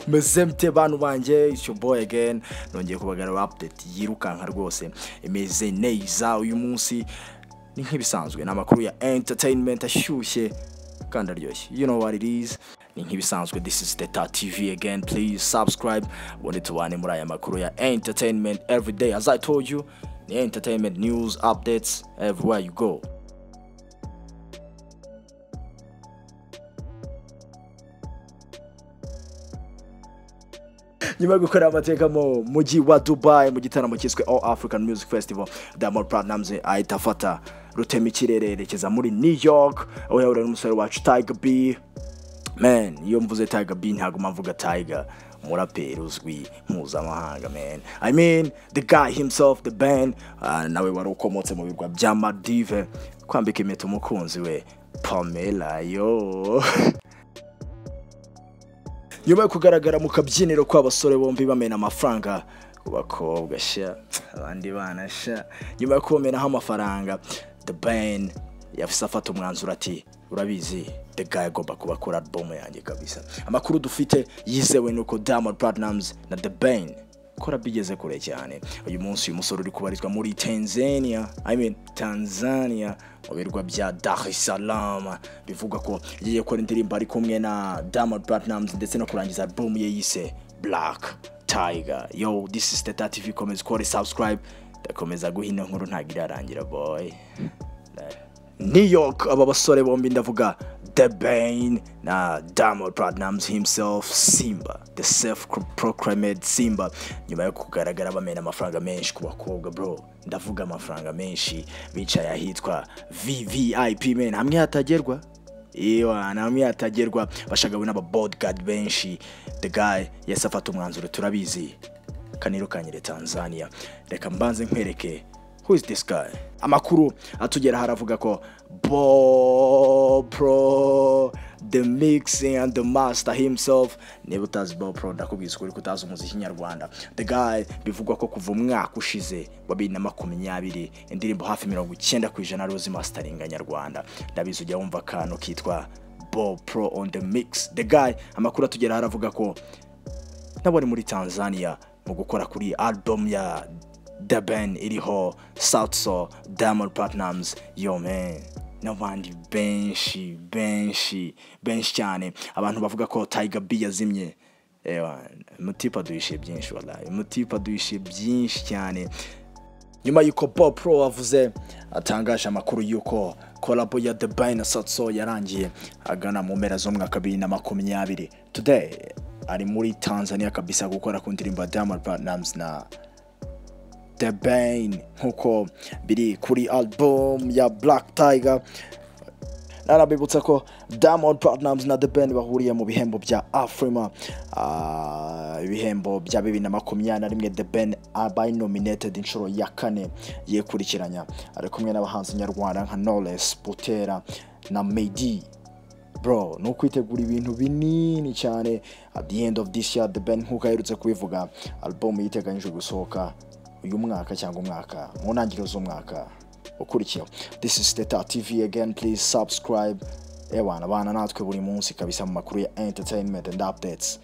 mezemte bantu banje, it's your boy again. Nongeye kubagarura update yirukanka rwose imeze neza uyu munsi ni nk'ibisanzwe n'amakuru ya entertainment ashyushye kandi aryoshye. You know what it is. Ni nk'ibisanzwe, this is Teta TV again. Please subscribe ubundi tubane muri aya makuru ya entertainment every day. As I told you, the entertainment news updates everywhere you go. Nyuma yo gukora amateka mu mujyi wa Dubai mu gitaramo cyiswe All African Music Festival, Diamond Platnumz ahita afata rutema ikirere yerekeza muri New York aho yahura n'umusore wacu Tiger B. Man, iyo mvuze Tiger B ntago mvuga Tiger umuraperi uzwi mpuzamahanga, man. I mean the guy himself, the band, nawe wari ukomotse mu birwa bya Maldives kwambika impeta umukunzi we Pamela yo. Nyuma yo kugaragara mu kabyiniro kw'abasore bombi bamena amafaranga ku bakobwa sha abandi bana sha, nyuma yo kumenaho amafaranga, the band yafise afata umwanzuro ati urabizi the guy agomba kubakora album yanjye kabisa. Amakuru dufite yizewe nuko Diamond Platnumz na the band kora bigeze kure cyane. Uyu munsi uyu musore uri kubarizwa muri Tanzania mu birwa bya Dar es Salaam. Bivuga ko yiye kora indirimbo ari kumwe na Diamond Platnumz ndetse no kurangiza album ye yise Black Tiger. Yo, this is Teta TV. Komeza kore subscribe, ndakomeza guhina nkuru ntagira arangira boy. New York, aba basore bombi ndavuga The Bane na Diamond Platnumz himself, Simba, the self-proclaimed Simba, nyuma yo kugaragara bamena amafaranga menshi ku bakobwa bro. Ndavuga amafaranga menshi bicaye ahitwa VVIP, man, hamwe hatagerwa. Hamwe hatagerwa, bashagawe n'aba bodyguard benshi. The guy yasafata umwanzuro, turabizi kanirukanyire Tanzania. Reka mbanze nkwereke who is this guy. Amakuru atugera haravuga ko Bob Pro, the mixing and the master himself, niba utazi Bob Pro ndakubwiza ukuri kutazi umuziki nyarwanda. The guy bivugwa ko kuva umwaka ushize wa 2020 indirimbo hafi 90% rozi masteringa nyarwanda. Ndabizi ujya wumva kano kitwa Bob Pro on the mix. The guy amakuru atugera haravuga ko nabone muri Tanzania mu gukora kuri album ya The Band iriho South Soul, Diamond Platnumz, yo man, n'abandi benshi cyane. Abantu bavuga ko Tiger B yazimye. Mutipa duhishe byinshi wallahi, mutipa duhishe byinshi cyane. Nyuma yuko Bob Pro avuze atangaje amakuru yuko collab ya The Band na South Soul yarangiye agana mu mpera zo mwaka 2020. Today ari muri Tanzania kabisa gukora ku ndirimbo Diamond Platnumz na The Bane nkuko biri kuri album ya Black Tiger. Narabibutsa ko Diamond Platnumz na The Bane bahuriye mu bihembo bya Afrima, ibihembo bya 2021. The Bane abaye nominated inshuro ya 4 yekurikiranya, ari kumwe n'abahanzi nyarwanda nka Knowless, Butera na Medi. Bro, no kwitegura ibintu binini cyane. At the end of this year, The Bane nkuko aherutse kubivuga, album yiteganyije gusohoka uyu mwaka cyangwa umwaka mu ntangiriro z'umwaka ukurikiyeho. This is Teta TV again. Please subscribe. Bana natwe buri munsi kabisa mu makuru ya entertainment and updates.